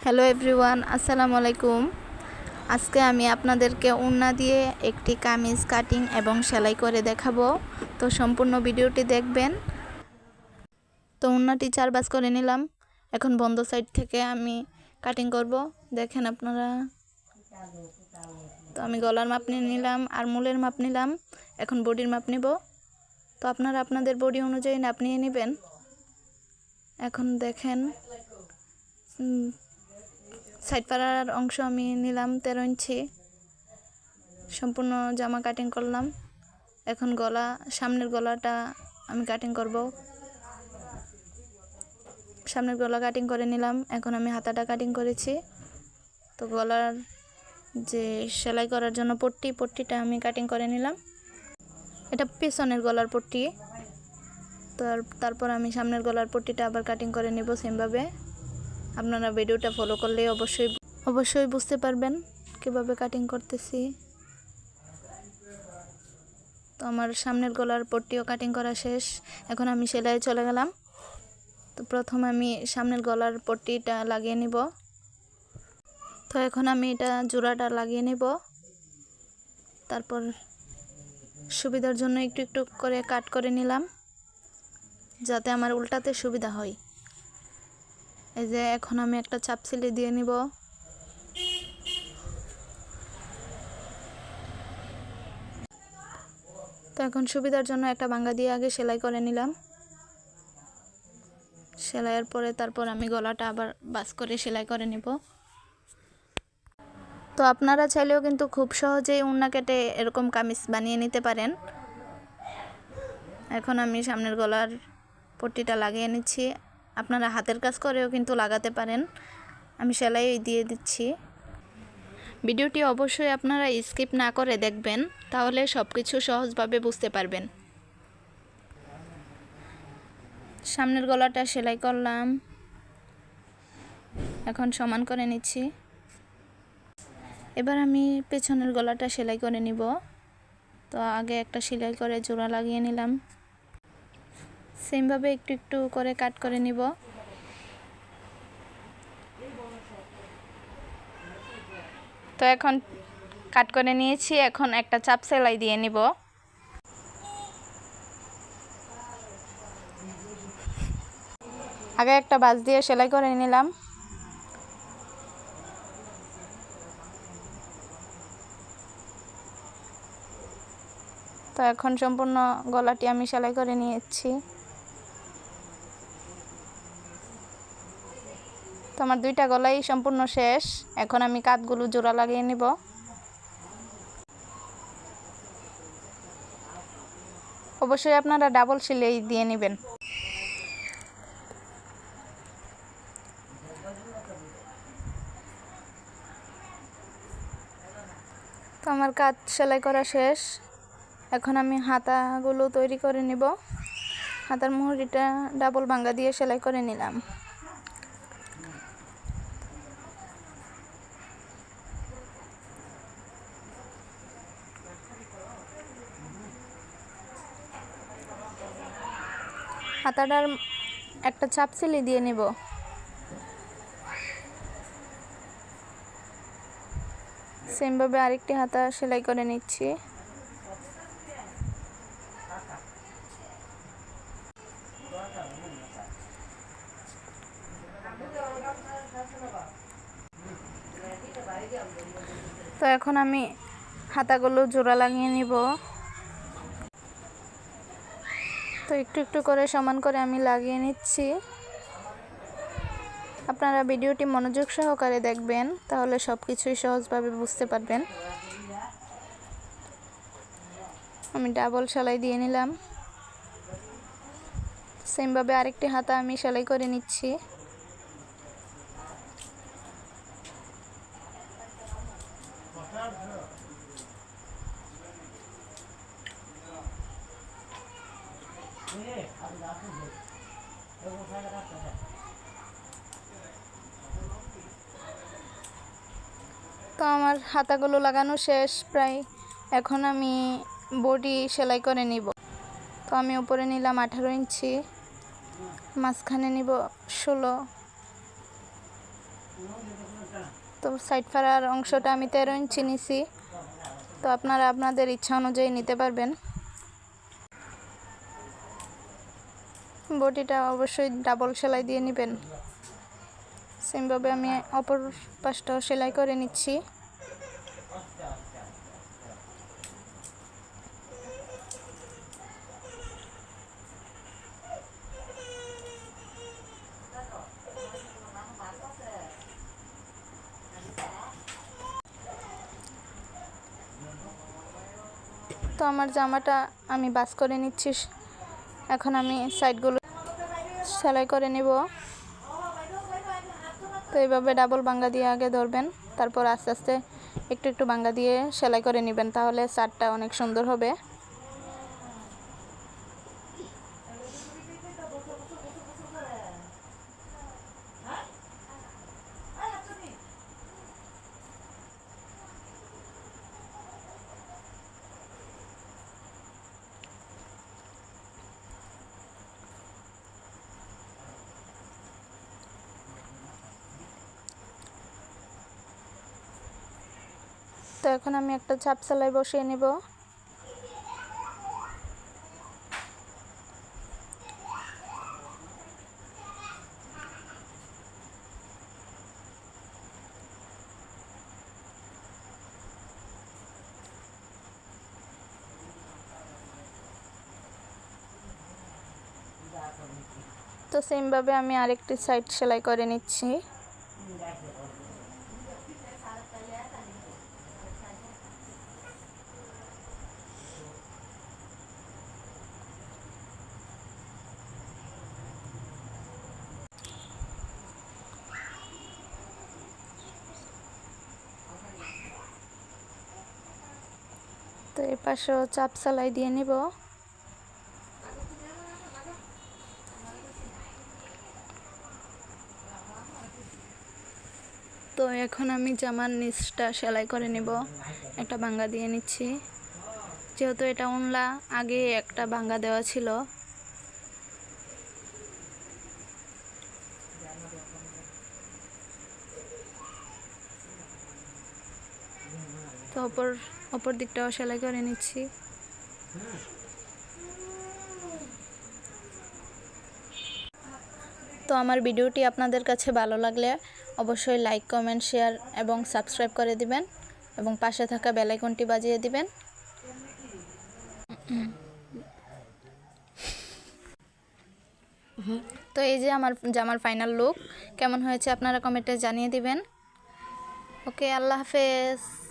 Hello everyone, আসসালামু আলাইকুম। আজকে আমি আপনাদেরকে ওড়না দিয়ে একটি কামিজ কাটিং এবং সেলাই করে দেখাবো। তো সম্পূর্ণ ভিডিওটি দেখবেন। তো ওড়নাটি 4 ভাঁজ করে নিলাম। এখন বন্ধ সাইড থেকে আমি কাটিং করব, দেখেন আপনারা। তো আমি গলার মাপ নিয়ে নিলাম আর মূলের মাপ নিলাম। এখন বডির মাপ নেব। তো আপনারা আপনাদের বডি অনুযায়ী নাপ নিয়ে নেবেন। এখন দেখেন সাইড পাড়ার অংশ আমি নিলাম 13 ইঞ্চি। সম্পূর্ণ জামা কাটিং করলাম। এখন সামনের গলাটা আমি কাটিং করব। সামনের গলা কাটিং করে নিলাম। এখন আমি হাতাটা কাটিং করেছি। তো গলার যে সেলাই করার জন্য পট্টিটা আমি কাটিং করে নিলাম। এটা পেছনের গলার পট্টি। তারপর আমি সামনের গলার পট্টিটা আবার কাটিং করে নেব সেমভাবে। আপনারা ভিডিওটা ফলো করলে অবশ্যই বুঝতে পারবেন কিভাবে কাটিং করতেছি। তো আমার সামনের গলার পট্টিও কাটিং করা শেষ। এখন আমি সেলাই চলে গেলাম। তো প্রথম আমি সামনের গলার পট্টিটা লাগিয়ে নিব। তো এখন আমি এটা জোড়াটা লাগিয়ে নিব। তারপর সুবিধার জন্য একটু একটু করে কাট করে নিলাম, যাতে আমার উল্টাতে সুবিধা হয়। এই যে এখন আমি একটা চাপ সেলাই দিয়ে নিব। তো এখন সুবিধার জন্য একটা ভাঙ্গা দিয়ে আগে সেলাই করে নিলাম। সেলাইয়ের পরে তারপর আমি গলাটা আবার ভাঁজ করে সেলাই করে নিব। তো আপনারা চাইলেও কিন্তু খুব সহজেই ওড়না কেটে এরকম কামিজ বানিয়ে নিতে পারেন। এখন আমি সামনের গলার পট্টিটা লাগিয়ে নিচ্ছি। আপনারা হাতের কাজ করেও কিন্তু লাগাতে পারেন। আমি সেলাই দিয়ে দিচ্ছি। ভিডিওটি অবশ্যই আপনারা স্কিপ না করে দেখবেন, তাহলে সব কিছু সহজভাবে বুঝতে পারবেন। সামনের গলাটা সেলাই করলাম। এখন সমান করে নিচ্ছি। এবার আমি পেছনের গলাটা সেলাই করে নিব। তো আগে একটা সেলাই করে জোড়া লাগিয়ে নিলাম। সেমভাবে একটু একটু করে কাট করে নিব। তো এখন কাট করে নিয়েছি। এখন একটা চাপ সেলাই দিয়ে নিব। আগে একটা ভাঁজ দিয়ে সেলাই করে নিলাম। তো এখন সম্পূর্ণ গলাটি আমি সেলাই করে নিয়েছি। তো আমার দুইটা গলাই সম্পূর্ণ শেষ। এখন আমি কাঁধগুলো জোড়া লাগিয়ে নিব। অবশ্যই আপনারা ডাবল সেলাই দিয়ে নেবেন। তো আমার কাঁধ সেলাই করা শেষ। এখন আমি হাতাগুলো তৈরি করে নিব। হাতার মুহুরিটা ডাবল ভাঙ্গা দিয়ে সেলাই করে নিলাম। হাতাটার একটা চাপ সেলাই দিয়ে নিব। সেমভাবে আরেকটি হাতা সেলাই করে নিচ্ছি। তো এখন আমি হাতাগুলো জোড়া লাগিয়ে নিব। তো একটু একটু করে সমান করে আমি লাগিয়ে নিচ্ছি। আপনারা ভিডিওটি মনোযোগ সহকারে দেখবেন, তাহলে সব কিছুই সহজভাবে বুঝতে পারবেন। আমি ডাবল সেলাই দিয়ে নিলাম। সেমভাবে আরেকটি হাতা আমি সেলাই করে নিচ্ছি। তো আমার হাতাগুলো লাগানো শেষ প্রায়। এখন আমি বডি সেলাই করে নিব। তো আমি উপরে নিলাম 18 ইঞ্চি, মাঝখানে নিব 16, তো সাইড ফাড়ার অংশটা আমি 13 ইঞ্চি নিছি। তো আপনারা আপনাদের ইচ্ছা অনুযায়ী নিতে পারবেন। বডিটা অবশ্যই ডাবল সেলাই দিয়ে নেবেন। সেমভাবে আমি অপর পাশটাও সেলাই করে নিচ্ছি। তো আমার জামাটা আমি বাস করে নিচ্ছি। এখন আমি সাইডগুলো সেলাই করে নেব। তো এইভাবে ডাবল বাঙ্গা দিয়ে আগে ধরবেন, তারপর আস্তে আস্তে একটু একটু বাঙ্গা দিয়ে সেলাই করে নেবেন, তাহলে শার্টটা অনেক সুন্দর হবে। তো এখন আমি একটা চাপ সেলাই বসিয়ে নেব। তো সেমভাবে আমি আরেকটি সাইড সেলাই করে নিচ্ছি। তো এই পাশেও চাপ সেলাই দিয়ে নিব। তো এখন আমি জামার নিচটা সেলাই করে নিব। একটা বাঙ্গা দিয়ে নিচ্ছি, যেহেতু এটা ওনলা, আগে একটা বাঙ্গা দেওয়া ছিল। তো অপর দিকটাও সেলাই করে নিচ্ছি। তো আমার ভিডিওটি আপনাদের কাছে ভালো লাগলে অবশ্যই লাইক, কমেন্ট, শেয়ার এবং সাবস্ক্রাইব করে দিবেন এবং পাশে থাকা বেল আইকনটি বাজিয়ে দিবেন। তো এই যে আমার জামার ফাইনাল লুক কেমন হয়েছে আপনারা কমেন্টে জানিয়ে দিবেন। ওকে, আল্লাহ হাফেজ।